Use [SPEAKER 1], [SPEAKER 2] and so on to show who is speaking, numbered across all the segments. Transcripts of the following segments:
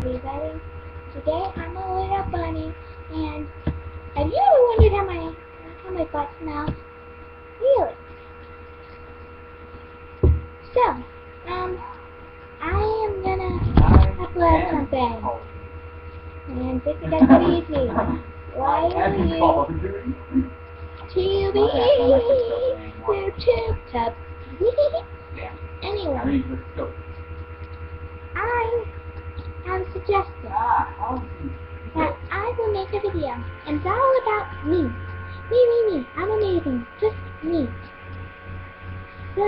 [SPEAKER 1] everybody. Today I'm a little bunny, and have you ever wondered how my butt smells? Really? So, I am gonna upload something, and take it easy. Why are you YouTube tub? Anyway, I am suggesting that I will make a video, and it's all about me. Me. I'm amazing. Just me. So,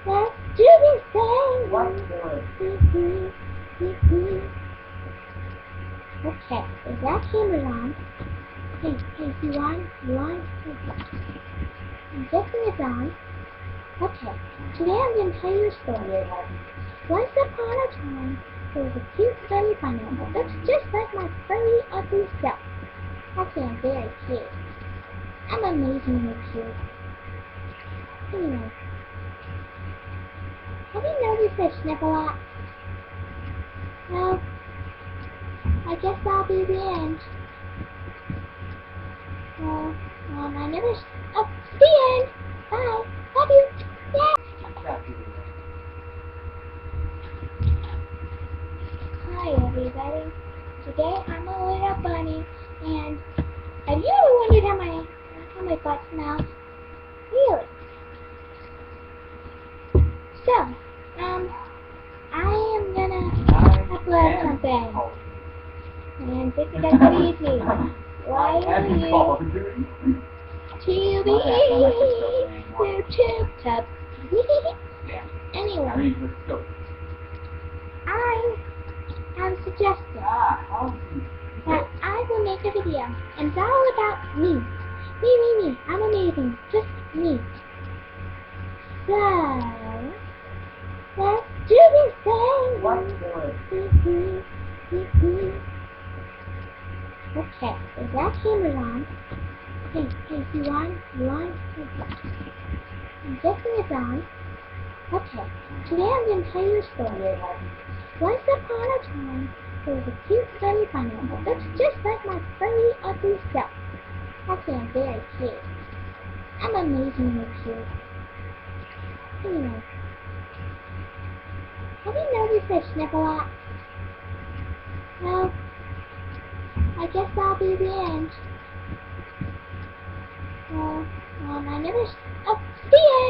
[SPEAKER 1] let's do this thing. Okay, is that camera on? Hey, you on? I'm guessing it's on. Okay, today I'm going to tell you a story. Once upon a time, there was a cute furry bunny that looks just like my furry, ugly self. Actually, I'm very cute. I'm amazingly cute. Anyway, have you noticed I sniff a lot? Well, I guess that'll be the end. Well, I never... Oh, the end! Bye! Love you! Yeah! Hi, everybody. Today I'm a little bunny, and have you ever wondered how my butt smells? Really? So, I am gonna upload something, and take it easy. Why are you YouTube tub? Anyway, I am suggesting that I will make a video, and it's all about me. Me. I'm amazing. Just me. So, let's do this thing. Okay, is that camera on? Hey, you on? I'm guessing it's on. Okay, today I'm going to tell you a story. Once upon a time, there was a cute furry bunny that looks just like my furry, ugly self. Actually, I'm very cute. I'm amazingly cute. Anyway, have you noticed I sniff a lot? Well, I guess that'll be the end. Well, I never... Oh, the end!